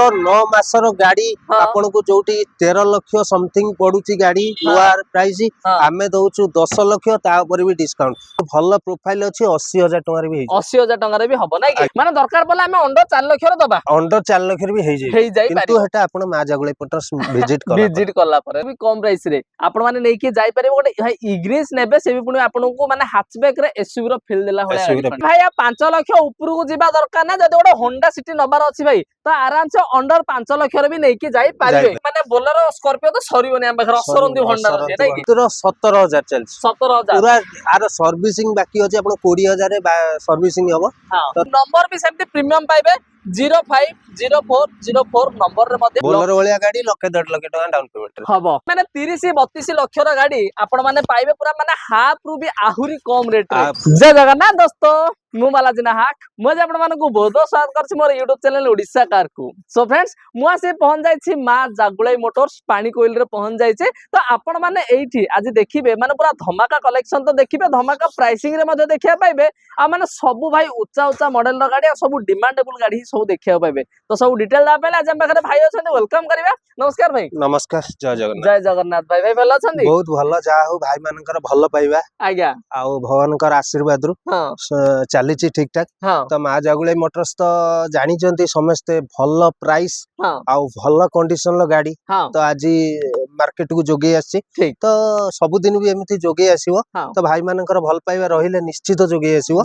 9 ମାସର ଗାଡି ଆପଣଙ୍କୁ ଯୋଉଠି 13 ଲକ୍ଷ ସମଥିଙ୍ଗ ପଡୁଛି ଗାଡି ନୂଆ ପ୍ରାଇସ୍ ଆମେ ଦଉଛୁ 10 ଲକ୍ଷ ତା ଉପରେ ବି ଡିस्काउंट ଭଲ ପ୍ରୋଫାଇଲ ଅଛି 80,000 ଟଙ୍କାରେ ବି 80,000 ଟଙ୍କାରେ ବି ହବ ନାଇଁ କି ମାନେ ଦରକାର ପଡିଲେ ଆମେ अंडर 4 लक्ष रे दबा अंडर 4 लक्ष रे भी हेई जाय किंतु हेटा आपण मा जागुळे पटस विजिट करला पर भी कम प्राइस रे आपण माने नै कि जाई पारे गोटे भाई इग्निस नेबे से भी पुनी आपण को माने हैचबैक रे एसयूवी रो फील देला होया भाई 5 लक्ष ऊपर को जीवा दरकार ना जदि गोटे होंडा सिटी नबार अछि भाई तो आराम से अंडर 5 लक्ष रे भी नै कि जाई पारिबे माने बोलेरो स्कॉर्पियो तो सरीबोनी हम बखर असरंदी होंडा रे नै कि 17,000 चल 17,000 पूरा आर सर्विसिंग बाकी अछि आपण 20,000 रे सर्विसिंग हबो तो नंबर भी सेमती प्रीमियम पाइबे 050404 नंबर रे मध्ये बोलेरो वाला गाड़ी लक्ष 1.5 लाख टका डाउन पेमेंट हबो माने 30-32 लक्ष रा गाड़ी आपण माने पाइबे पूरा माने हाफ रु भी आहुरी कम रेट रे जय जगन्नाथ दोस्तों मु बालाजी नाहक मु जे आपण मानकु बहुत स्वागत करछि मोर YouTube चैनल ओडिसा कार को सो फ्रेंड्स मु आसे पहुंच जाई छी मा जागुलाई मोटर्स पानी कोइल रे पहुंच जाई छी तो आपण माने एठी आज देखिबे माने पूरा धमाका कलेक्शन तो देखिबे धमाका प्राइसिंग रे मध्ये देखिया पाइबे आ माने सब भाई उच्चा उच्चा मॉडल रा गाड़ी आ सब डिमांडेबल गाड़ी सब देखिया पाइबे तो सब डिटेल दा पहले आज हम पाखरे भाई अछन वेलकम करबा नमस्कार भाई नमस्कार जय जगन्नाथ भाई भाई भलो अछन बहुत भलो जा हो भाई मानकर भलो पाइबा आज्ञा आ भगवानकर आशीर्वाद रु चली ठीक ठाक तो माँ जागुलाई मोटर्स तो जानी समस्ते भल प्राइस आउ भल कंडीशन गाड़ी तो आज मार्केट को जोगे आसी तो सबुदिन भी एमती जोगे आसीबो तो भाई मानकर भल पाइबा रहिले निश्चित जोगे आसीबो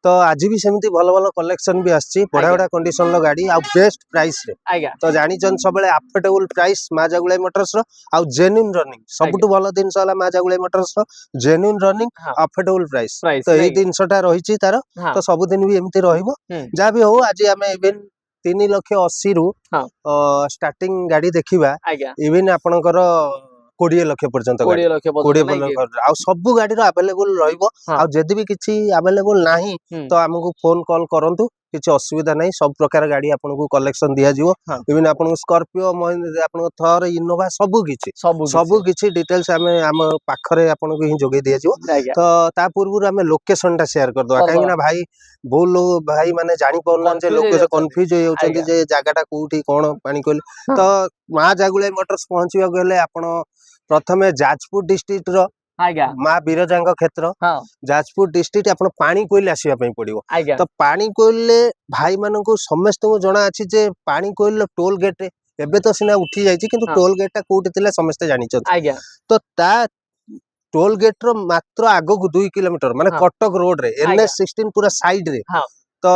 तो आज भी सेमती भल भल कलेक्शन भी आसी बड़ा बड़ा कंडीशन गाड़ी आ बेस्ट प्राइस रे तो जानी सबले अफोर्डेबल प्राइस माँ जागुलाई मोटर्स रो आ जेन्युइन रनिंग सबुठु भल जिंस होला माँ जागुलाई मोटर्स रो जेन्युइन रनिंग अफोर्डेबल प्राइस तो एई जिंसटा रहिछि तार तो सबुदिन भी एमती रहिबो जा भी हो आज आमे इवन 3,80,000 रु स्टार्टिंग गाड़ी देखिबा इवन आपनकर 20 लक्ष पर्यंत 20 आ सब गाड़ी रो अवेलेबल रहिबो आ जदी भी किछि अवेलेबल नाही तो हमकु फोन कॉल करंतु किछि असुविधा नाही सब प्रकार गाड़ी आपनको कलेक्शन दिया जिवो इवन आपनको स्कॉर्पियो महिंद्रा आपनको थर इनोवा सब किछि डिटेल्स हम पाखरे आपनको ही जोगे दिया जिवो तो ता पूर्व हमें लोकेशन टा शेयर कर दवा काहे ना भाई बहुत लोग भाई माने जानि पड़लन जे लोकेशन कंफ्यूज हो जाउछन जे जगह टा कोठी कोन पानी कोल तो मां जागुलाई मोटर्स पहुंचीबा गेले आपण प्रथमे जाजपुर डिस्ट्रिक्ट रो माँ बिरजांग क्षेत्र जाजपुर डिस्ट्रिक्ट आपण पानी कोइल आसीबा पई पड़िबो तो पानी कोइल भाई माननकु समस्त को जणा अछि जे पानी कोइल टोल गेट एबे तो सिना उठी जाईछि किंतु टोल गेट टा कोउटे थिला समस्त जानि छ तो ता टोल गेट रो मात्र आगो को 2 किलोमीटर माने कटक रोड रे NH 16 पूरा साइड रे तो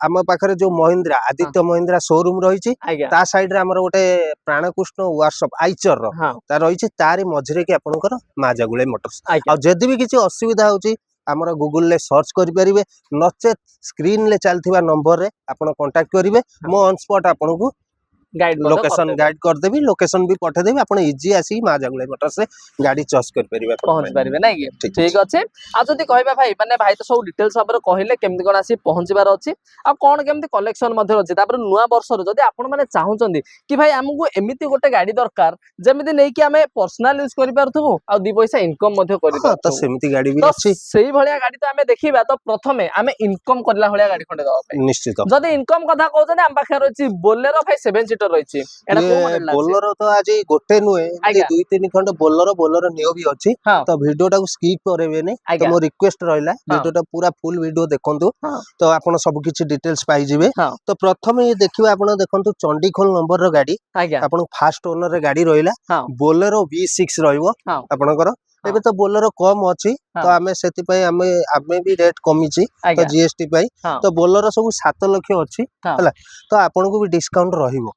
आम पाखरे जो महिंद्रा आदित्य महिंद्रा शोरूम रही ता साइड रे हमर गोटे प्राणकृष्ण वर्कशॉप आइचर रो ता रही तारी मझरे कि आपनकर माँ जागुलाई मोटर्स आ जदी भी किछि असुविधा होची हमर गूगल ले सर्च करि परिबे नचेत स्क्रीन ले चलथिबा नंबर रे आपण कांटेक्ट करिवे मो ऑन स्पॉट आपनको गाइड लोकेशन गाइड कर देबी लोकेशन भी पठे देबी आपण इजी आसी माँ जागुलाई मोटर्स रे गाड़ी चॉइस कर परिबे पहुंच परिबे नै कि ठीक अछि आ जदी कहबा भाई माने भाई तो सब डिटेल्स हमर कहिले केमति कोन आसी पहुंचबार अछि आ कोन केमति कलेक्शन मध्ये अछि तापर नुवा वर्ष रो जदी आपण माने चाहुचंदी कि भाई हमकु एमिति गोटे गाड़ी दरकार जेमिति नै कि हमें पर्सनल यूज करि पारथु आ 2 पैसा इनकम मध्ये करि पारथु तो सेमिति गाड़ी भी अछि सेही भलिया गाड़ी तो हमें देखिबा तो प्रथमे हमें इनकम करला भलिया गाड़ी खंडे दबा निश्चित जदी इनकम कथा कहउछन हम पाखे रहछि बोलेरो भाई 7 सीटर रहछि एटा को मॉडल लाछि बोलेरो तो आज गोटे नुए 2-3 खंड बोलेरो नियो भी अछि तो वीडियो टा को स्किप करबे नै तो मो रिक्वेस्ट रहला वीडियो टा पूरा फुल वीडियो देखंतु तो आपण सब किछि डिटेल्स पाई जिवे तो प्रथम ये देखिबा आपण देखंतु चंडीखोल नंबर रो गाड़ी आपण फास्ट ओनर रे गाड़ी रहिला बोलेरो V6 रहइबो आपणकर एबे तो बोलेरो कम अछि तो हमें सेति पई हमें भी रेट कमी छी तो जीएसटी पई तो बोलेरो सब 7 लाख अछि हला तो आपन को भी डिस्काउंट रहिबो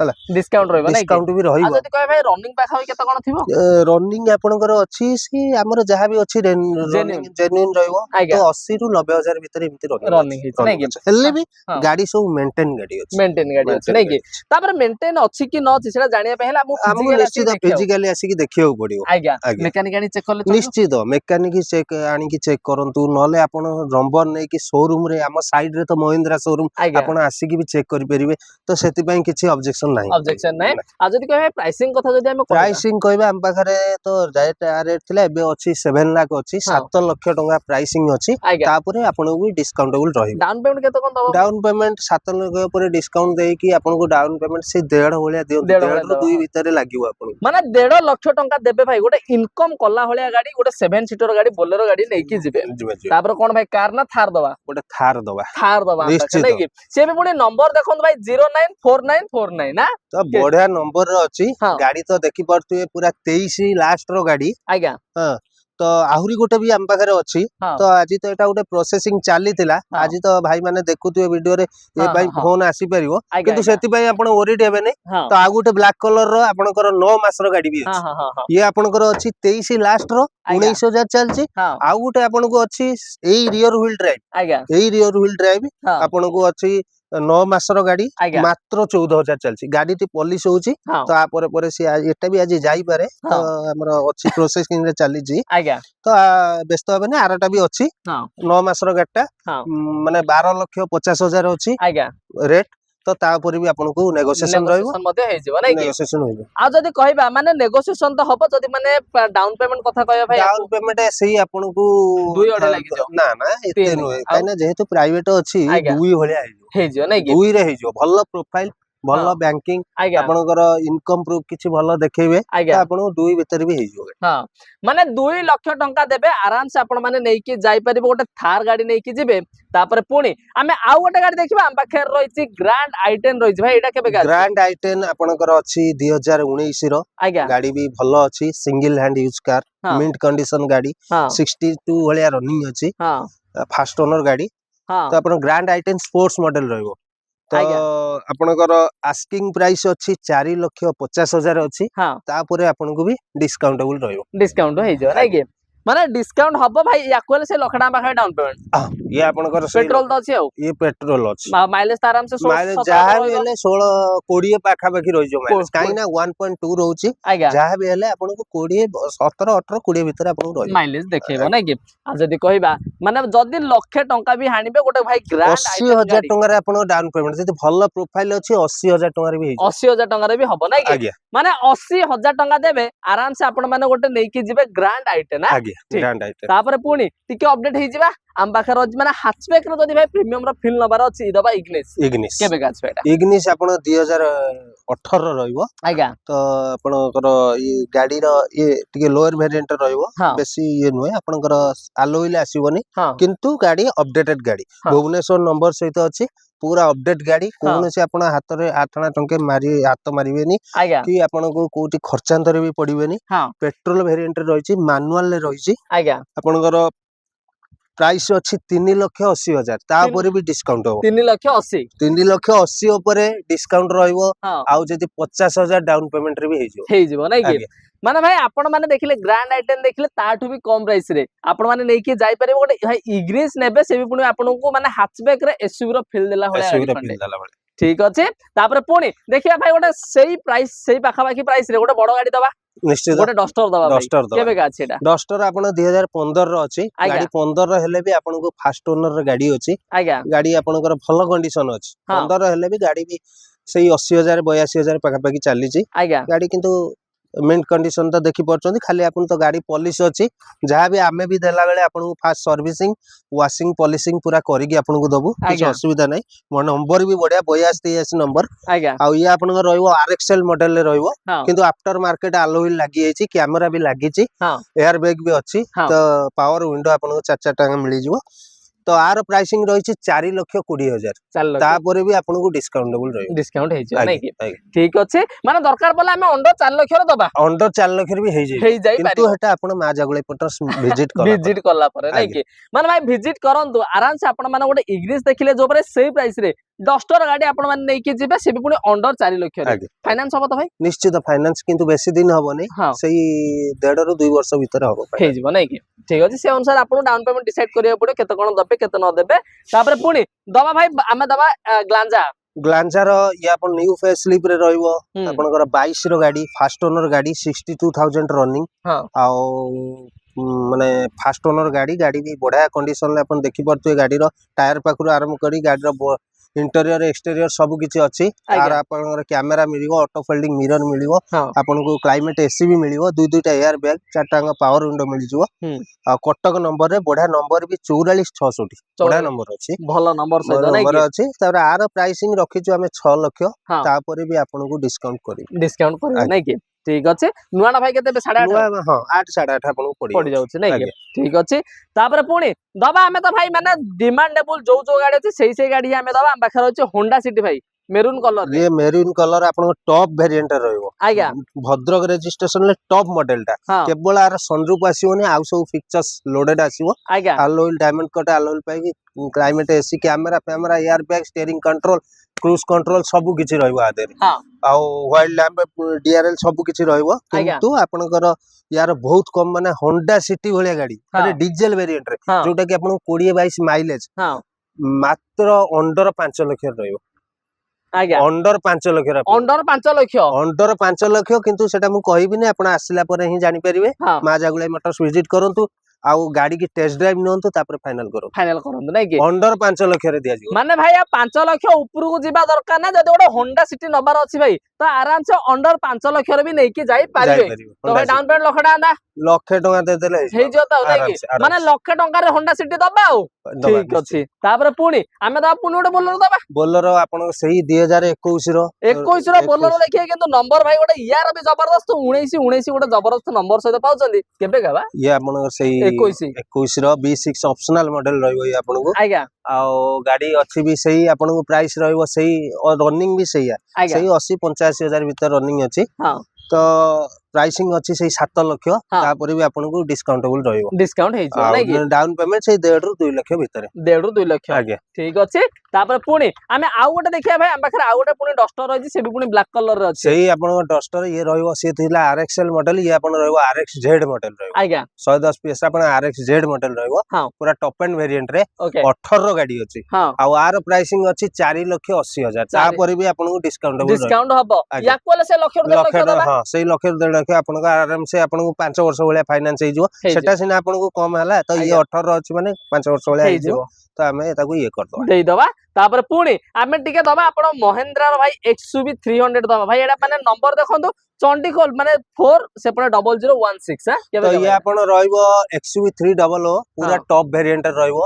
हला डिस्काउंट भी रहिबो आ जति कहे भाई रनिंग पाखा केते कोन थिबो रनिंग आपनकर अछि सी हमर जहा भी अछि जेन्युइन रहिबो तो 80 रु 90 हजार भीतर एमति रनिंग हित नै कि हल्ले भी गाड़ी सब मेंटेन गाड़ी अछि नै कि तापर मेंटेन अछि कि न अछि सेला जानिया पहला हम निश्चित फिजिकली आसी कि देखियो पड़ियो आज्ञा मेकानिक ଆଣି ଚେକ୍ କଲେ ନିଶ୍ଚିତ ମେକାନିକ ଚେକ୍ ଆଣିକି ଚେକ୍ କରନ୍ତୁ ନହେଲେ ଆପଣ ନମ୍ବର ନେଇକି ଶୋରୁମ ରେ ଆମ ସାଇଡ ରେ ତ ମହିନ୍ଦ୍ରା ଶୋରୁମ ଆପଣ ଆସିକି ବି ଚେକ୍ କରିପାରିବେ ତ ସେଥିପାଇଁ କିଛି ଅବଜେକ୍ସନ ନାହିଁ ଅବଜେକ୍ସନ ନାହିଁ ଆଉ ଯଦି କହିବେ ପ୍ରାଇସିଂ କଥା ଯଦି ଆମେ ପ୍ରାଇସିଂ କହିବା ଆମ ପାଖରେ ତ ରେଟ୍ ଥିଲା ଏବେ ଅଛି 7 ଲାख ଅଛି 7 ଲକ୍ଷ ଟଙ୍କା ପ୍ରାଇସିଂ ଅଛି ତାପରେ ଆପଣଙ୍କୁ ଡିସକାଉଣ୍ଟେबल ରହିବ डाउन पेमेंट केते कोन दबो डाउन पेमेंट 7 लाख ऊपर डिस्काउंट देकी आपनको डाउन पेमेंट से 1.5 भलिया दियो 1.5 ରୁ 2 ଭିତରେ ଲାଗିବ आपनको माने 1.5 लाख टंका देबे भाई गोटे इनकम कला होलिया गाड़ी गोटे 7 सीटर गाड़ी बोलेरो गाड़ी नेकी जिबे तापर कोन भाई कार ना थार दबा गोटे थार दबा नै कि से भी पुणी नंबर देखन भाई 094949 ना तो बढ़िया नंबर रे अछि गाड़ी तो देखि परतुए पूरा 23 लास्ट रो गाड़ी आज्ञा हां तो आहुरी गोटे भी हम पाखरे अछि तो आज तो एटा गोटे प्रोसेसिंग चाली थिला आज तो भाई माने देखुतुए वीडियो रे ए भाई फोन आसी परिवो किंतु सेति भाई आपण ओरिड हेबे नै तो आ गोटे ब्लैक कलर रो आपनकर 9 मास रो गाड़ी भी अछि ये आपनकर अछि 23 लास्ट रो 19000 चलछि आ गोटे आपनको अछि एई रियर व्हील ड्राइव आपनको अछि 9 मास रो गाड़ी मात्र 14000 चलछि गाड़ी टी पॉलिश होउछि तो आ परे से एटा भी आज जाई पारे तो हमर अछि प्रोसेसिंग रे चली जी तो व्यस्त होबे नै आरटा भी अछि 9 मास रो गाड़ीटा माने 12,50,000 अछि रेट तो ता ऊपर भी आपनको नेगोशिएशन रहइबो मध्ये हे जिवो नै कि नेगोशिएशन होइबो आ जदी कहबा माने नेगोशिएशन तो हबो जदी माने डाउन पेमेंट कथा कहबा भाई डाउन पेमेंट सही आपनको 2 ओडे लागि जाओ ना ना एते नुए काइना जेहेतु प्राइवेट अछि 2 होलिया हे जिवो नै कि 2 रे हे जिवो भलो प्रोफाइल भलो बैंकिंग आपनकर इनकम प्रूफ किछि भलो देखेबे तो आपन 2 भीतर भी हे जिवो हां माने 2 लाख टंका देबे आराम से आपण माने नै कि जाई परिबो गोटे थार गाड़ी नै कि जिबे तापर पुणी आमे आउ गोटे गाड़ी देखिबा हम पाखेर रहिछि ग्रैंड i10 रहिछि भाई एटा केबे गाड़ी ग्रैंड i10 आपनकर अछि 2019 रो गाड़ी भी भलो अछि single hand use car mint condition गाड़ी 62 भलिया रनिंग अछि फास्ट ओनर गाड़ी तो आपण ग्रैंड i10 स्पोर्ट्स मॉडल रहइबो तो आपनकर आस्किंग प्राइस अछि 4,50,000 अछि तापर आपनको भी डिस्काउंटेबल रहइबो डिस्काउंट हे जो नै कि माने डिस्काउंट हबो भाई याकोले से लखडा पाखा डाउन पेमेंट ये आपनकर पेट्रोल तो अछि ये पेट्रोल अछि माइलेज त आराम से 16 माइलेज जहा भी हेले 16 20 पाखा पाखी रहि जो माइलेज काई ना 1.2 रहउछि जहा भी हेले आपनको 20 17 18 20 भीतर आपनको रहि माइलेज देखेबो नै कि आ जदी कहिबा माने जदी लाख टंका भी हानिबे गोटे भाई ग्रैंड 80,000 टंका रे आपन डाउन पेमेंट जदी भलो प्रोफाइल अछि 80,000 टंका रे भी 80,000 टंका रे भी हबो नै कि माने 80,000 टंका देबे आराम से आपण माने गोटे नै कि जिबे ग्रैंड i10 ना ग्रैंड i10 तापर पुणी टिके अपडेट हे जिबा हम पाखर माने हैचबैक रो जदी भाई प्रीमियम रो फील नबार अछि दबा इग्निस केबे गाछ बेटा इग्निस आपण 2018 रो रहइबो तो आपनकर ई गाड़ी रो ये टिके लोअर वेरिएंट रहइबो बेसी ये नुए आपनकर अलोइल आसीबोनी किंतु गाड़ी अपडेटेड गाड़ी भुवनेश्वर नंबर सहित अछि पूरा अपडेट गाड़ी कोन से आपण हाथ रे 8 टंके मारी हाथ मारिबेनी कि आपनको कोठी खर्चांतर भी पड़िबेनी पेट्रोल वेरिएंट रहिछि मैनुअल ले रहिछि आपनकर प्राइस अछि 3,80,000 ता ऊपर भी डिस्काउंट हो 3,80,000 ऊपर डिस्काउंट रहइबो आउ जदी 50,000 डाउन पेमेंट रे भी हे जिवो नै कि माने भाई आपण माने देखिले ग्रैंड i10 देखिले ताठू भी कम प्राइस रे आपण माने नै कि जाई परिबो गोटे भाई इग्निस नेबे से भी पुणी आपनको माने हैचबैक रे एसयूवी रो फील देला होले ठीक अछि तापर पुणी देखिया भाई गोटे सेही प्राइस सेही पाखा पाखी प्राइस रे गोटे बडो गाड़ी दबा निश्चित गोटे डस्टर दबा केबे का अछि एटा डस्टर आपण 2015 रो अछि गाड़ी 15 रो हेले भी आपनको फास्ट ओनर रो गाड़ी अछि गाड़ी आपनकर भलो कंडीशन अछि 15 हेले भी गाड़ी भी सेही 80,000 82,000 पाखा पाखी चाली छी गाड़ी किंतु मिंट कंडीशन तो देखि परचोंदी खाली आपन तो गाड़ी पॉलिश अछि जहा भी आमे भी देला बेले आपन को फास्ट सर्विसिंग वाशिंग पॉलिशिंग पूरा करिकि आपन को दबु किछ असुविधा नै मोर नंबर भी बढ़िया 8283 नंबर आ ये आपन को रहइबो आरएक्सएल मॉडल ले रहइबो किंतु आफ्टर मार्केट अलोइल लागि एछि कैमरा भी लागि छि एयर बैग भी अछि तो पावर विंडो आपन को 4 टांगा मिलि जिवो तो आर प्राइसिंग रही 4,20,000 तापर भी आपन को डिस्काउंटेबल रही डिस्काउंट हे छै नै कि ठीक अछि माने दरकार पला हमें अंडर 4 लाख रो दबा अंडर 4 लाख रे भी हे जाय किंतु हेटा आपन मा जगळे पट विजिट करला परे नै कि माने भाई विजिट करंतु आराम से आपन माने गोटे इग्निस देखिले जो परे सेही प्राइस रे डस्टर गाड़ी आपन माने नै कि जिबे से भी पुणी अंडर 4 लाख रे फाइनेंस हबो तो भाई निश्चित फाइनेंस किंतु बेसी दिन हबो नै सेही 1.5 ରୁ 2 वर्ष भीतर हबो हे जिवो नै कि ठीक अछि से अनुसार आपन डाउन पेमेंट डिसाइड करिया पड़े केते कोन दबे केते न देबे तापर पुणी दबा भाई आमे दबा ग्लांजा ଗ୍ଲାଞ୍ଜାର ଇଏ ଆପଣ ନ୍ୟୁ ଫେସ୍ ସ୍ଲିପ୍ ରେ ରହିବ ଆପଣଙ୍କର 22 ର ଗାଡି ଫାଷ୍ଟ ଓନର ଗାଡି 62,000 ରନିଂ ଆଉ ମାନେ ଫାଷ୍ଟ ଓନର ଗାଡି ବି ବଢିଆ କଣ୍ଡିସନ ରେ ଆପଣ ଦେଖିପାରୁଥିବେ ଗାଡିର ଟାୟାର ପାଖରୁ ଆରମ୍ଭ କରି ଗାଡିର इंटेरियर एक्सटेरियर सब किछि अछि तार आपनकर कैमरा मिलिवो ऑटो फोल्डिंग मिरर मिलिवो आपनको क्लाइमेट एसी भी मिलिवो दुईटा एयर बैग चारटा पावर विंडो मिल जिवो आ कटक नंबर रे बढ़िया नंबर भी 44660 बढ़िया नंबर अछि भलो नंबर सहित नै नंबर अछि तार आर प्राइसिंग रखिछु हमें 6 लाख तापर भी आपनको डिस्काउंट करी नै कि ठीक अछि नुआना भाई केते 8.5 हां 8 8.5 आपनको पड़ी जाउछि नै कि ठीक अछि तापर पुणी दबा हमें तो भाई माने डिमांडेबल जो गाड़ी अछि सेही गाड़ी हमें दबा हम पाखर अछि होंडा सिटी भाई मेरून कलर ये मेरून कलर आपन टॉप वेरिएंट रहइबो आज्ञा भद्रक रजिस्ट्रेशन ले टॉप मॉडल टा केवल आर सनरूफ आसीबोनी आउ सब फीचर्स लोडेड आसीबो अलॉय डायमंड कट अलॉय पाई climate AC camera air bag steering control cruise control सब किछि रहइबो आदे आ वाइल्ड लैंप डीआरएल सब किछि रहइबो किंतु आपनकर यार बहुत कम माने होंडा सिटी भलिया गाड़ी माने डीजल वेरिएंट रे जोटा कि आपन 20-22 माइलेज मात्र अंडर 5 लाख रहइबो अंडर 5 लाख किंतु सेटा मु कहिबिनी आपण आसिला परे ही जानि परिबे मा जागुलाई मोटर्स विजिट करंतु आउ गाड़ी की टेस्ट ड्राइव नंतु तापर फाइनल करंतु नै कि अंडर 5 लाख रे दिया जिवो माने भाई 5 लाख ऊपर को जिबा दरकार ना जदि ओडा होंडा सिटी नबार अछि भाई तो आराम से अंडर 5 लाख रे भी नै कि जाई पारिबे तो भाई डाउन पेमेंट लाख टका दे देले हे जो त नै कि माने लाख टका रे होंडा सिटी दबा आउ ठीक अछि तापर पुणी हमें दबा पुणी ओडे बोलेरो आपण सही 2021 रो बोलेरो देखिए किंतु नंबर भाई ओडे यार भी जबरदस्त 19 ओडे जबरदस्त नंबर सहित पाउचंदी केबे गाबा ये आपण सही 21 रो B6 ऑप्शनल मॉडल रहइबो ये आपण को आज्ञा आउ गाड़ी अछि भी सही आपण को प्राइस रहइबो सही और रनिंग भी सही है सही 80-85 हजार भीतर रनिंग अछि तो प्राइसिंग अछि सही 7 लाख तापर भी आपण को डिस्काउंटेबल रहइबो डिस्काउंट हे जो नै कि डाउन पेमेंट सही 1.5 ରୁ 2 लाख भीतर 1.5 ରୁ 2 लाख आज्ञा ठीक अछि तापर पुणी हमें आउ गोटे देखिया भाई हम पाखर आउ गोटे पुणी डस्टर रहिछि से भी पुणी ब्लैक कलर रे अछि सही आपण डस्टर ये रहइबो से थिला RXL मॉडल ये आपण रहइबो RXZ मॉडल रहइबो आज्ञा 110 PS आपण RXZ मॉडल रहइबो पूरा टॉप एंड वेरिएंट रे 18 रो गाड़ी अछि आउ आर प्राइसिंग अछि 4,80,000 तापर भी आपण को डिस्काउंट हबो या कोले से लाख दबा हां सही लाख 1.5 लाख आपण को आराम से आपण को 5 वर्ष भलिया फाइनेंस हे जो सेटा सिना आपण को कम हला तो ये 18 अछि माने 5 वर्ष भलिया हे जो तो हमें ताको ये कर दो देई दबा तापर पुणी हमें टिके दबा आपण महिंद्रा रो भाई XUV 300 दबा भाई एडा माने नंबर देखंतु चंडीखोल माने 4 सेपणे 0016 तो ये आपण रहइबो XUV 300 पूरा टॉप वेरिएंट रहइबो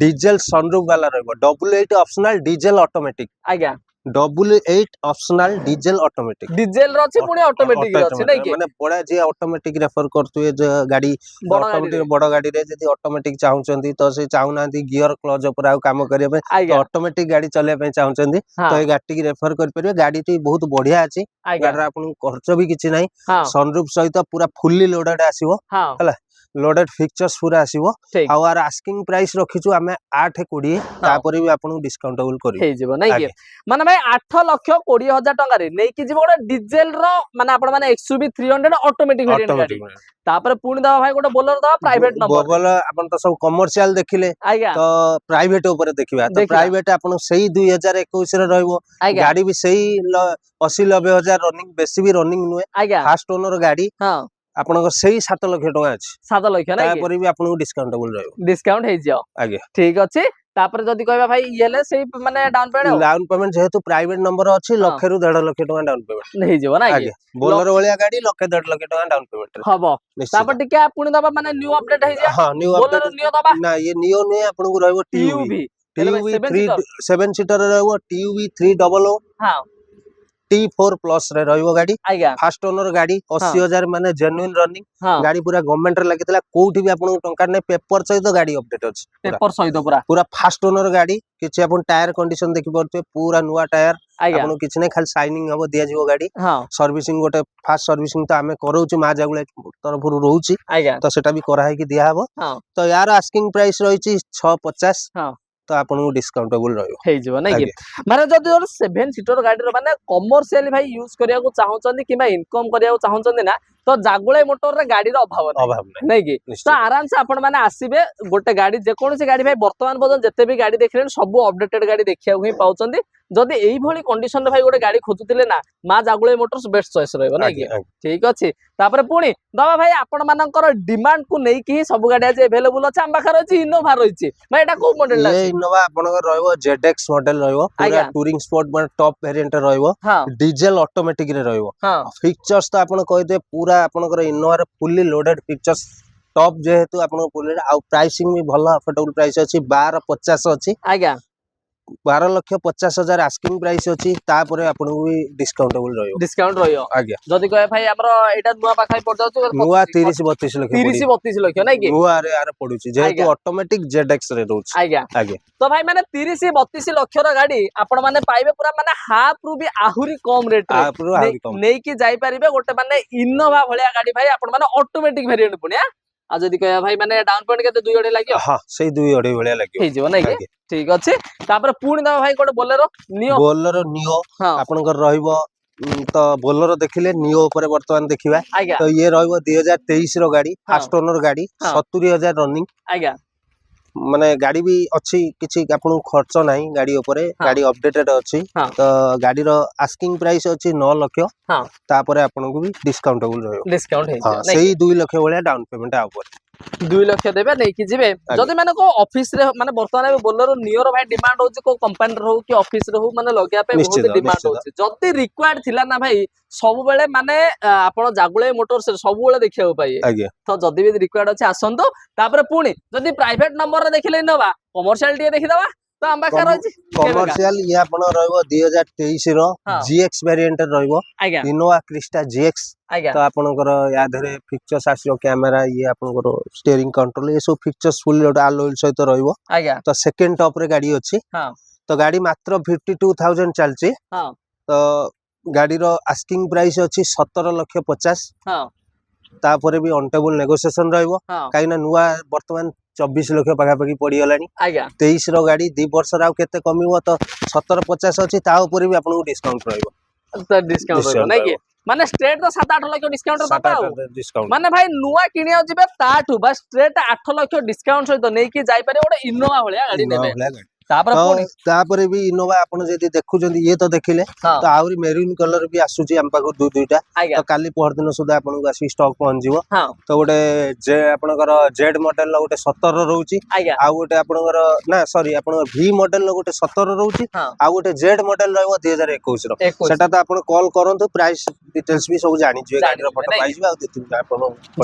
डीजल सनरूफ वाला रहइबो 88 ऑप्शनल डीजल ऑटोमेटिक आज्ञा 88 ऑप्शनल डीजल ऑटोमेटिक डीजल रो अछि पुणी ऑटोमेटिक रो अछि नै कि माने बडा जे ऑटोमेटिक रेफर करतुए जे गाड़ी ऑटोमेटिक बड़ गाड़ी रे जदी ऑटोमेटिक चाहुचंदी तो से चाहुनांती गियर क्लच ऊपर आ काम करिया पे तो ऑटोमेटिक गाड़ी चले पे चाहुचंदी तो ए गाड़ी की रेफर कर परिबे गाड़ी टी बहुत बढ़िया अछि गाड़ी आपन खर्च भी किछि नै सनरूफ सहित पूरा फुल्ली लोडेड आसीबो हला लोडेड फीचर्स पूरा आसीबो आ आर आस्किंग प्राइस रखिछु हमें 8.20 तापर भी आपन डिस्काउंटेबल करी हे जीवो नै कि माने भाई 8,20,000 टका रे नै कि जीवो डीजल रो माने आपण माने XUV 300 ऑटोमेटिक वेरिएंट गाड़ी तापर पुणी दबा भाई गोटे बोलेरो दबा प्राइवेट नंबर बोल आपण तो सब कमर्शियल देखिले तो प्राइवेट ऊपर देखिबा तो प्राइवेट आपण सही 2021 रे रहइबो गाड़ी भी सही 80-90 हजार रनिंग बेसी भी रनिंग नुए फास्ट ओनर गाड़ी आपनको सही 7 लाख टका अछि 7 लाख नै तापर भी आपनको डिस्काउंटेबल रहइबो डिस्काउंट हे जियो आज्ञा ठीक अछि तापर जदी कहबा भाई येले सही माने डाउन पेमेंट जेहेतु प्राइवेट नंबर अछि लाख रू 1.5 लाख टका डाउन पेमेंट नै जियो ना आज्ञा बोलेरो वाला गाड़ी लाख 1.5 लाख टका डाउन पेमेंट हबो तापर टिके पुणी दबा माने न्यू अपडेट हे जे हां न्यू अपडेट न्यू दबा ना ये न्यू ने आपनको रहइबो TUV 7 सीटर रहइबो TUV 300 हां T4 प्लस रे रहइबो गाड़ी फास्ट ओनर गाड़ी 80,000 माने जेन्युइन रनिंग गाड़ी पूरा गवर्नमेंट रे लागितला कोठी भी आपन टंका ने पेपर सहित गाड़ी अपडेट अछि पेपर सहित पूरा फास्ट ओनर गाड़ी किछि आपन टायर कंडीशन देखि परते पूरा नुवा टायर आपन किछि ने खाली शाइनिंग हबो दिया जिवो गाड़ी सर्विसिंग गोटे फास्ट सर्विसिंग तो हमें करूची मा जागुले तरफ रु रहउची तो सेटा भी करा है कि दिया हबो तो यार आस्किंग प्राइस रहिची 650 तो आपन डिस्काउंटेबल रहइबो हे जिवो नै कि माने जदी 7 सीटर गाड़ी रो माने कमर्शियल भाई यूज करिया को चाहउचंदी किबा इनकम करिया को चाहउचंदी ना तो जागुळे मोटर रे गाड़ी अभाव नहीं कि तो आराम से आपण माने आसीबे गोटे गाड़ी जेकोसी गाड़ी भाई वर्तमान पर्यंत जते भी गाड़ी देखले सब अपडेटेड गाड़ी देखिया ही पाउचंदी जदि एई भली कंडीशन रे भाई गोटे गाड़ी खोजुतिले ना मां जागुळे मोटर्स बेस्ट चॉइस रहइबो नहीं कि ठीक अछि तापर पुणी दबा भाई आपण मानकर डिमांड को नै कि सब गाड़ी आज अवेलेबल अछि हम पाखर अछि इनोवा रहिछि भाई एटा को मॉडल ये इनोवा आपनकर रहइबो ZX मॉडल रहइबो पूरा टूरिंग स्पोर्ट माने टॉप वेरिएंट रहइबो डीजल ऑटोमेटिक रे रहइबो फीचर्स तो आपण कहि दे पूरा आपनकर इनोवा रे फुल्ली लोडेड फीचर्स टॉप जेहेतु आपण फुल्ली आ प्राइसिंग भी भलो अफोर्डेबल प्राइस अछि 1250 अछि आज्ञा 12,50,000 आस्किंग प्राइस अछि तापरे आपन भी डिस्काउंटेबल रहइबो आज्ञा जदी कहे भाई हमरो एटा नुवा पाखाई पड़ जाउ नुवा 30-32 लाख 30-32 लाख नै कि नुवा रे आरे पडुछि जेहेतु ऑटोमेटिक ZX रे रहउछि आज्ञा तो भाई माने 30-32 लाख रो गाड़ी आपण माने पाइबे पूरा माने हाफ रु भी आहुरी कम रेट रे नै कि जाई परिबे गोटे माने इनोवा भलिया गाड़ी भाई आपण माने ऑटोमेटिक वेरिएंट पुनिया आ जदी कहे भाई माने डाउन पेमेंट केते 2 अढे लागियो हां सेही 2 अढे भलिया लागियो हे जीव नै कि ठीक अछि तापर पुणी दा भाई कोटे बोलेरो नियो आपनकर रहइबो तो बोलेरो देखिले नियो ऊपर वर्तमान देखिबा तो ये रहइबो 2023 रो गाड़ी फास्ट ओनर गाड़ी 70000 रनिंग आज्ञा माने गाड़ी भी अच्छी किछि आपन खर्च नाही गाड़ी ऊपर गाड़ी अपडेटेड अछि तो गाड़ी रो आस्किंग प्राइस अछि 9 लाख हां तापर आपन को भी डिस्काउंटेबल रहइबो डिस्काउंट हे सेही 2 लाख भलिया डाउन पेमेंट आ ऊपर 2 लाख देबे नै कि जिबे जदी माने को ऑफिस रे माने वर्तमान बोलेरो नियर भाई डिमांड होछि को कंपनी रे हो कि ऑफिस रे हो माने लगिया पे बहुत डिमांड होछि जदी रिक्वायर्ड थिला ना भाई सब बेले माने आपण जागुळे मोटर्स सब बेले देखिया पाइए तो जदी भी रिक्वायर्ड अछि आसंतो तापर पुणी जदी प्राइवेट नंबर रे देखिले नबा कमर्शियल टी देखि दवा तो हम बाखर अछि कमर्शियल ये आपण रहइबो 2023 रो GX वेरिएंट रहइबो इनोवा क्रिस्टा GX तो आपनकर या धरे फीचर्स आसियो कैमरा ये आपनकर स्टीयरिंग कंट्रोल ये सब फीचर्स फुल अलॉय सहित रहइबो तो सेकंड टॉप रे गाड़ी अछि तो गाड़ी मात्र 52000 चलछि तो गाड़ी रो आस्किंग प्राइस अछि 17,50,000 तापरे भी ऑनटेबल नेगोशिएशन रहइबो काइना नुवा वर्तमान 24 लाख पाखा पाखी पड़ी गलानी 23 रो गाड़ी 2 वर्ष राव केते कमिवो तो 1750 अछि ता ऊपर भी आपन को डिस्काउंट रहइबो तो डिस्काउंट रहइबो नै कि माने स्ट्रेट तो 7-8 लाख डिस्काउंट रहता माने भाई नुवा किनिया जिबे ताठू बस स्ट्रेट 8 लाख डिस्काउंट सहित नै कि जाई पारे ओडे इनोवा भलिया गाड़ी नेबे तापरे भी इनोवा आपण जदी देखु जंदी ये तो देखिले तो आउरी मेरून कलर भी आसुची हम पाखो दुईटा तो काली पहर दिन सुधा आपण को आसी स्टॉक पहुंच जिवो तो गोटे जे आपनकर जेड मॉडल गोटे 17 रहउची आ गोटे आपनकर ना सॉरी आपनकर V मॉडल गोटे 17 रहउची आ गोटे जेड मॉडल रहइबो 2021 रो सेटा तो आपण कॉल करंतु प्राइस डिटेल्स भी सब जानि जिवे गाडी रो फोटो पाइबे आ देतिबे आपण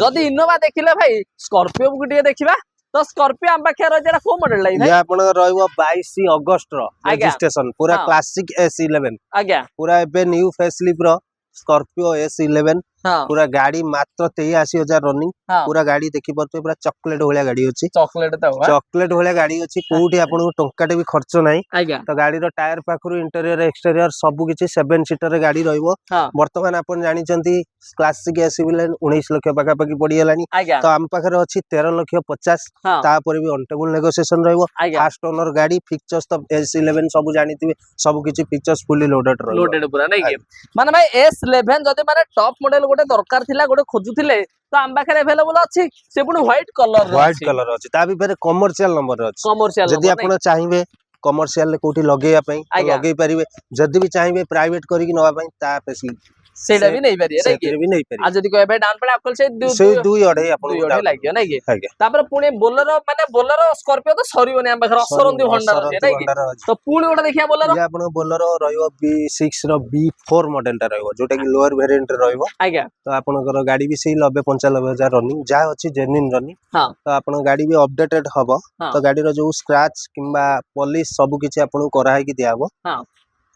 जदी इनोवा देखिले भाई स्कॉर्पियो गुटिए देखिबा तो स्कॉर्पियो हम पाखे रह जरा को मॉडल लाई भाई ये आपण रहइबो 22 अगस्त रो रजिस्ट्रेशन पूरा क्लासिक S11 आज्ञा पूरा एबे न्यू फेसलिफ्ट रो स्कॉर्पियो S11 पूरा गाड़ी मात्र 83,000 रनिंग पूरा गाड़ी देखि परते पूरा चॉकलेट होलिया गाड़ी अछि चॉकलेट होलिया गाड़ी अछि कोठी आपण को टंकाटे भी खर्च नाही तो गाड़ी रो टायर पाखरु इंटीरियर एक्सटीरियर सब किछि 7 सीटर रे गाड़ी रहइबो वर्तमान आपण जानि चंती क्लासिक S11 19 लाख पाखा पाखी पड़ी गलानी तो हम पाखरे अछि 13,50,000 तापर भी ऑनटेबल नेगोशिएशन रहइबो फास्ट ओनर गाड़ी फीचर्स तो S11 सब जानितिबे सब किछि फीचर्स फुली लोडेड पूरा नै कि माने भाई S11 जदि माने टॉप मॉडल गोटे दरकार थिला गोटे खोजुथिले तो हम पाखरे अवेलेबल अछि से पुनी व्हाइट कलर अछि ता भी फेर कमर्शियल नंबर अछि जदि आपण चाहिबे कमर्शियल कोठी लगेया पई लगेई परिबे जदि भी चाहिबे प्राइवेट करी कि नवा पई ता पेसी सेडा भी नहीं परिए नै कि भी नहीं परिए आ जदि कहबे डाउन पे आपको से 2 अढे आपण 2 अढे लागियो नै कि तापर पुनी बोलेरो माने बोलेरो स्कॉर्पियो तो सरीबोनी हम पाखरे असरंदी होंडा रे नै कि तो पुनी ओटा देखिया बोलेरो जे आपण बोलेरो रहइबो B6 रो B4 मॉडल ता रहइबो जोटा कि लोअर वेरिएंट रहइबो आज्ञा तो आपनकर गाड़ी भी सेही 90-95,000 रनिंग जा अछि जेन्युइन रनिंग तो आपण गाड़ी भी अपडेटेड हबो तो गाड़ी रो जो स्क्रैच किंबा पॉलिश सब किछि आपण करा है कि दियाबो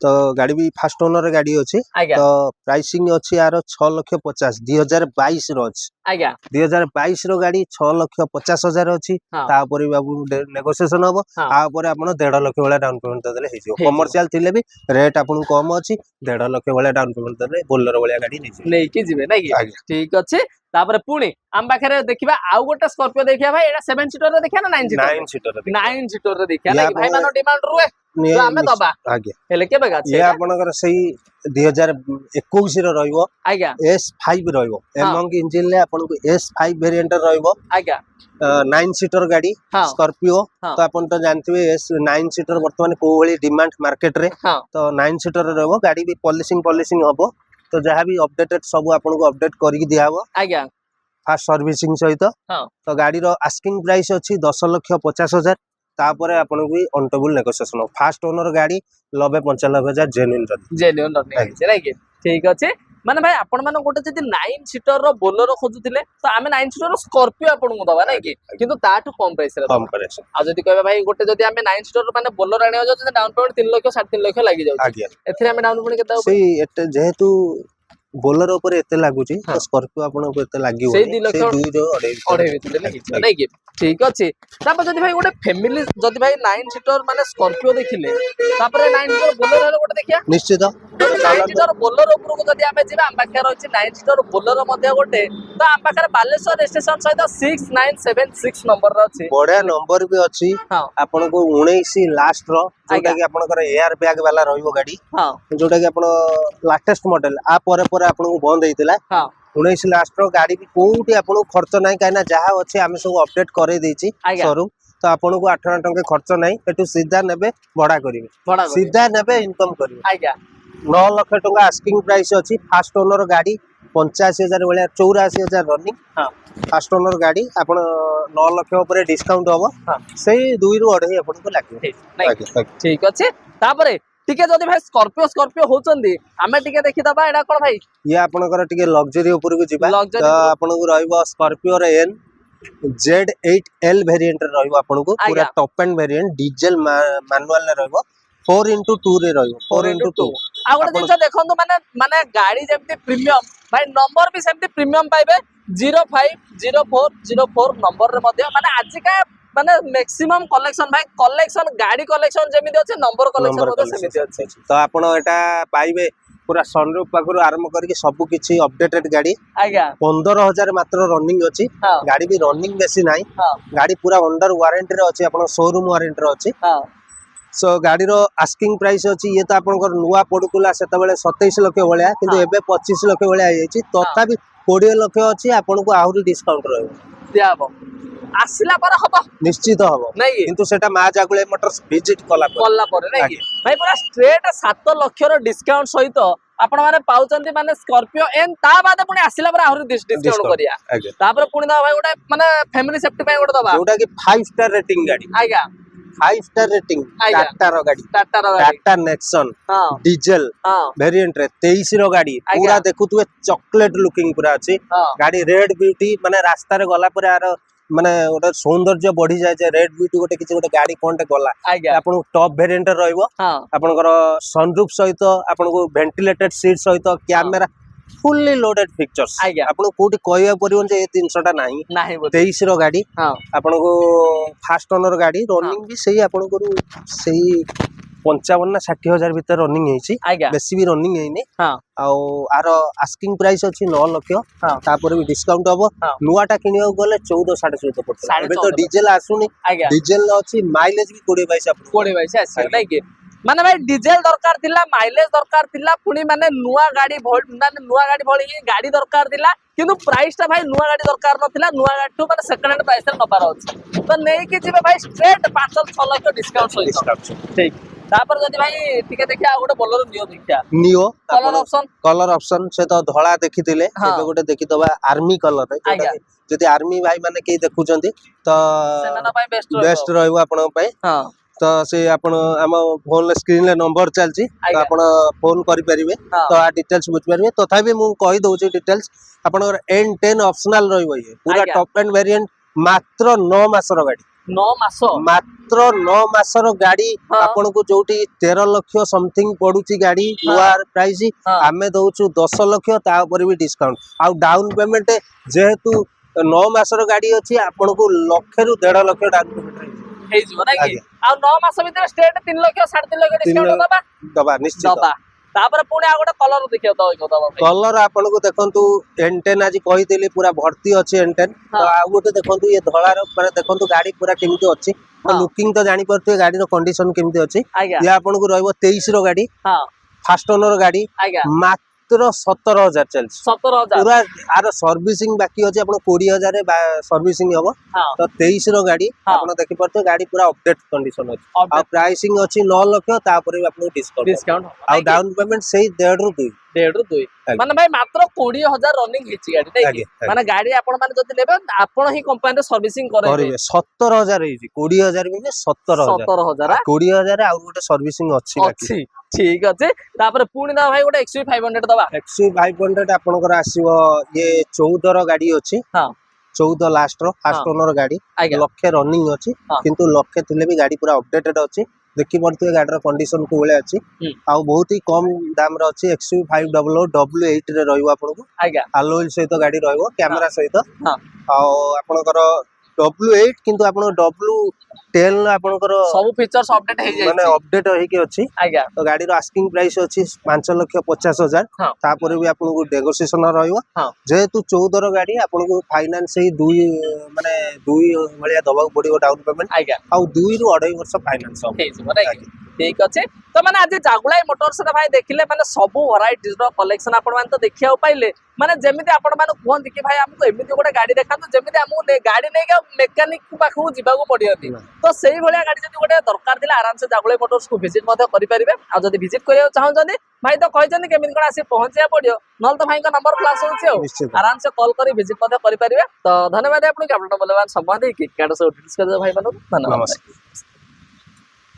तो गाड़ी भी फास्ट ओनर गाड़ी अछि तो प्राइसिंग अछि यार 6,50,000 2022 रो अछि आज्ञा 2022 रो गाड़ी 6,50,000 अछि ता ऊपर बाबू नेगोशिएशन हबो आ ऊपर आपण 1.5 लाख वाला डाउन पेमेंट देले हे जो कमर्शियल थिले भी रेट आपण कम अछि 1.5 लाख वाला डाउन पेमेंट देले बोलेरो वाला गाड़ी नै कि जिवे नै कि ठीक अछि तापर पुणी हम पाखरे देखिबा आउ गोटे स्कॉर्पियो देखिया भाई एटा 7 सीटर रे देखिया ना 9 सीटर रे देखिया 9 सीटर रे देखिया नै भाई मानो डिमांड रुए ଆମେ ଦବା ଆଜ୍ଞା ହେଲେ କେବେ ଅଛି ଇଏ ଆପଣଙ୍କର ସେଇ 2021 ର ରହିବ ଆଜ୍ଞା S5 ରହିବ ଏମଙ୍ଗ ଇଞ୍ଜିନ ରେ ଆପଣଙ୍କୁ S5 ଭେରିଏଣ୍ଟ ରହିବ ଆଜ୍ଞା 9 सीटर गाड़ी स्कॉर्पियो तो अपन तो जानते हैं 9 सीटर वर्तमान को भली डिमांड मार्केट रे तो 9 सीटर रहबो गाड़ी भी पॉलिशिंग हबो तो जहाँ भी अपडेटेड सब आपन को अपडेट करिक दिया हबो आज्ञा फास्ट सर्विसिंग सहित तो गाड़ी रो आस्किंग प्राइस अछि 10,50,000 तापरे आपन को ऑनटेबल नेगोशिएशन फास्ट ओनर गाड़ी 90,95,000 जेन्युइन रनिंग है कि ठीक अछि माने भाई आपण माने गोटे जदी 9 सीटर रो बोलेरो खोजुतिले तो आमे 9 सीटर रो स्कॉर्पियो आपण को दबा नै कि किंतु ताटू कम प्राइस रे आ जदी कहबे भाई गोटे जदी आमे 9 सीटर रो माने बोलेरो आनियो जदी डाउन पेमेंट 3 लाख 3.5 लाख लागि जाउ एथरे आमे डाउन पेमेंट केता सेही एते जेहेतु बोलेरो ऊपर एते लागुची तो स्कॉर्पियो आपण को एते लागियो सेही 2 लाख 2.5 भितरे नै कि ठीक अछि तापर जदी भाई गोटे फैमिली जदी भाई 9 सीटर माने स्कॉर्पियो देखिले तापर 9 सीटर बोलेरो हेले गोटे देखिया निश्चित 9 सीटर बोलेरो ऊपर को जदी आमे जिबा आम पाखे रहछि 9 सीटर बोलेरो मध्ये गोटे तो आम पाखे बालेश्वर स्टेशन सहित 6976 नंबर रो अछि बढिया नंबर भी अछि आपण को 19 लास्ट रो जोटा कि आपनकर एयर बैग वाला रहइबो गाड़ी जोटा कि आपण लेटेस्ट मॉडल आ परे परे आपण को बंद हेतिला 19 लास्ट रो गाड़ी भी कोउटी आपण को खर्च नाही काइना जहा अछि आमे सब अपडेट करे देछि शोरूम तो आपण को 8 टंका खर्च नाही एटू सीधा नेबे बडा करिवे सीधा नेबे इनकम करिवे आज्ञा 9 लाख टंका आस्किंग प्राइस अछि फास्ट ओनर गाड़ी 85,000 वाला 84,000 रनिंग फास्ट ओनर गाड़ी आपण 9 लाख ऊपर डिस्काउंट होबो सेही 2 रु 2.5 आपण को लागे ठीक अछि तापरे टिके जदी भाई स्कॉर्पियो होचंदी हमें टिके देखि दबा एडा कोन भाई ये आपनकर टिके लग्जरी ऊपर को जिबा तो आपन को रहइबो स्कॉर्पियो रे एन Z8L वेरिएंट रहइबो आपन को पूरा top end variant diesel manual रे रहइबो 4x2 रे रहइबो 4x2 आ गोटे जिंस देखंतु माने गाड़ी जेमति प्रीमियम भाई नंबर भी सेमति प्रीमियम पाइबे 050404 नंबर रे मध्ये माने आज का माने मैक्सिमम कलेक्शन भाई कलेक्शन गाड़ी कलेक्शन जेमिति अछि नंबर कलेक्शन मध्ये सेमिति अछि तो आपण एटा पाइबे पूरा सनरूफ पाखरु आरंभ करके सब किछि अपडेटेड गाड़ी आज्ञा 15,000 मात्र रनिंग अछि गाड़ी भी रनिंग बेसी नाही गाड़ी पूरा अंडर वारंटी रे अछि आपण शोरूम वारंटी रे अछि सो गाड़ी रो आस्किंग प्राइस अछि ये तो आपनकर नुवा पडुकुला सेता बेले 27 लाख भलिया किंतु एबे 25 लाख भलिया आइ अछि तथापि 20 लाख अछि आपन को आहुरी डिस्काउंट रहबो दियाबो आसिला पर हबो निश्चित हबो नहीं किंतु सेटा मा जागुले मोटर्स विजिट कला पर नहीं कि भाई पूरा स्ट्रेट 7 लाख रो डिस्काउंट सहित आपण माने पाउचंती माने स्कॉर्पियो एन ता बाद पुनी आसिला पर आहुरी डिस्काउंट करिया तापर पुनी दा भाई गोटे माने फैमिली सेफ्टी पे गोटे दबा जोटा कि 5 स्टार रेटिंग गाड़ी आज्ञा 5 स्टार रेटिंग टाटा रो गाड़ी टाटा नेक्सन डीजल वेरिएंट रे 23 रो गाड़ी पूरा देखुतुवे चॉकलेट लुकिंग पूरा अछि गाड़ी रेड ब्यूटी माने रास्ता रे गला पर आरो माने गोटे सौंदर्य बढ़ी जाय जे रेड ब्यूटी गोटे किछि गोटे गाड़ी कोनटे गला आपन टॉप वेरिएंट रहइबो आपनकर सनरूफ सहित आपन को वेंटिलेटेड सीट सहित कैमरा फुल्ली लोडेड पिक्चर्स आपन कोठी कहया परिबन जे ए 300टा नाही 23 रो गाड़ी आपन को फास्ट ओनर गाड़ी रनिंग भी सही आपन को सही 55 ना 60,000 भीतर रनिंग हेछि बेसी भी रनिंग हेइने आउ आरो आस्किंग प्राइस अछि 9 लाख तापर भी डिस्काउंट हबो नुवाटा किनियो गले 14.5 पड़त एबे तो डीजल आसुनी डीजल अछि माइलेज भी 20-22 आसी नै कि माने भाई डीजल दरकार थिला माइलेज दरकार थिला पुनी माने नुवा गाड़ी माने नुवा गाड़ी भଳି गाड़ी दरकार थिला किंतु प्राइस ता भाई नुवा गाड़ी दरकार नथिला नुवा गाड़ी तो माने सेकंड हैंड प्राइस रे नबार अछि तो नै कि जिबे भाई स्ट्रेट 5-6 लाख डिस्काउंट ठीक तापर जदी भाई टिके देखिया गोटे बोलेरो नियो कलर ऑप्शन से तो धळा देखितिले एबे गोटे देखि दबा आर्मी कलर रे जदी आर्मी भाई माने के देखुचंदी तो सेना भाई बेस्ट रहइबो आपन पय तो से आपण हम फोन स्क्रीन ले नंबर चलची तो आपण फोन करि परिबे तो आ डिटेल्स बुझ परिबे तथापि मु कहि दउची डिटेल्स आपण N10 ऑप्शनल रहइबो ये पूरा टॉप एंड वेरिएंट मात्र 9 मासर गाड़ी 9 मास मात्र 9 मासर गाड़ी आपण को जोटी 13 लाख समथिंग पडुची गाड़ी नुआ प्राइस आमे दउछु 10 लाख ता ऊपर भी डिस्काउंट आ डाउन पेमेंट जेहेतु 9 मासर गाड़ी अछि आपण को लाख रु 1.5 लाख डाउन पेमेंट हे जिवो नै कि आ 9 मास भीतर स्टेट 3 लाख 3.5 लाख डिस्काउंट दबा निश्चित दबा तापर पुणी आ गोटे कलर देखियो दबा कलर आपण को देखंतु N10 आज कहितली पूरा भर्ती अछि N10 तो आ गोटे देखंतु ये धळा रो माने देखंतु गाड़ी पूरा केमिति अछि ହଁ। लुकिंग तो जानी पड़ते गाड़ी रो कंडीशन केमती अछि आज्ञा या आपन को रहबो 23 रो गाड़ी हाँ फास्ट ओनर गाड़ी आज्ञा मात्र 17,000 चलछि 17,000 पूरा आर सर्विसिंग बाकी अछि आपण 20,000 रे सर्विसिंग हबो हाँ तो 23 रो गाड़ी हाँ। आपण देखि पड़ते गाड़ी पूरा अपडेट कंडीशन अछि आ अपडेट प्राइसिंग अछि 9 लाख तापर भी आपन डिस्काउंट डिस्काउंट आ डाउन पेमेंट सही 1.5 ରୁ 2 1.5 ରୁ 2 ମାନେ ଭାଇ ମାତ୍ର 20,000 ରନିଂ ହେଇଛି ଗାଡି ନାଇଁ କି ଆଜ୍ଞା ମାନେ ଗାଡି ଆପଣ ମାନେ ଯଦି ନେବେ ଆପଣ ହିଁ କମ୍ପାନୀରେ सर्विसिंग କରିବେ କରିବେ 17,000 ହେଇଛି 20,000 ବି 17,000 17,000 20,000 ଆଉ ଗୋଟେ सर्विसिंग ଅଛି बाकी ଅଛି ठीक ଅଛି ତାପରେ ପୁଣି ଦବା ଭାଇ ଗୋଟେ XUV 500 ଦବା XUV 500 ଆପଣଙ୍କର ଆସିବ ଇଏ 14 ର ଗାଡି ଅଛି ହଁ 14 ଲାଷ୍ଟ ର ଫାଷ୍ଟ ଓନର ଗାଡି ଆଜ୍ଞା ଲକ୍ଷେ ରନିଂ ଅଛି ହଁ। କିନ୍ତୁ ଲକ୍ଷେ ଥିଲେ ବି ଗାଡି ପୁରା अपडेटेड ଅଛି देखि पड़ते गाड़ी रो कंडीशन को बेले अछि ହୁଁ आ बहुत ही कम दाम रो अछि XUV 500 W8 रे रहइबो आपन को आज्ञा अलोय सहित गाड़ी रहइबो कैमरा सहित हाँ आ आपनकर W8 किंतु आपन W10 आपनकर सब फीचर्स अपडेट हे माने जाइछि अपडेट होइके अछि आज्ञा तो गाड़ी रो आस्किंग प्राइस अछि 5,50,000 हाँ तापर भी आपन को नेगोशिएशन रहइबो हाँ जेहेतु 14 रो गाड़ी आपन को फाइनेंस ही 2 माने 2 भलिया दबाक पड़िबो डाउन पेमेंट आज्ञा आ 2 ରୁ 2.5 वर्ष फाइनेंस हो ହେଇଯିବ ନାଇଁ କି ठीक ଅଛି ତ ମାନେ ଆଜି ଜାଗୁଳାଇ ମୋଟର୍ସ ରେ ଭାଇ ଦେଖିଲେ ମାନେ ସବୁ ଭେରାଇଟିଜ ର କଲେକ୍ସନ ଆପଣ ମାନେ ତ ଦେଖିବାକୁ ପାଇଲେ ମାନେ ଯେମିତି ଆପଣ ମାନେ କୁହନ୍ତି କି ଭାଇ ଆମକୁ ଏମିତି ଗୋଟେ ଗାଡି ଦେଖାନ୍ତୁ ଯେମିତି ଆମକୁ ଗାଡି ନେଇକି ମେକାନିକ ପାଖକୁ ଯିବାକୁ ପଡିବନି ତ ସେଇ ଭଳିଆ ଗାଡି ଯଦି ଗୋଟେ ଦରକାର ଥିଲା ଆରାମସେ ଜାଗୁଳାଇ ମୋଟର୍ସ କୁ ଭିଜିଟ ମଧ୍ୟ କରିପାରିବେ ଆଉ ଯଦି ଭିଜିଟ କରିବାକୁ ଚାହୁଁଛନ୍ତି ଭାଇ ତ କହିଛନ୍ତି କେମିତି କଣ ଆସି ପହଞ୍ଚିବାକୁ ପଡିବ ନହେଲେ ତ ଭାଇଙ୍କ ନମ୍ବର କ୍ଲାସ୍ ହଉଛି ଆଉ निश्चित ଆରାମସେ କଲ୍ କରି ଭିଜିଟ ମଧ୍ୟ କରିପାରିବେ ତ ଧନ୍ୟବାଦ ଆପଣଙ୍କୁ ଆପଣଙ୍କ ମୂଲ୍ୟବାନ ସମୟ ଦେଇକି ଗାଡି ସବୁ ଡିଟେଲ୍ସ କରିଦେବେ ଭାଇ ମାନଙ୍କୁ ଧନ୍ୟବାଦ नमस्कार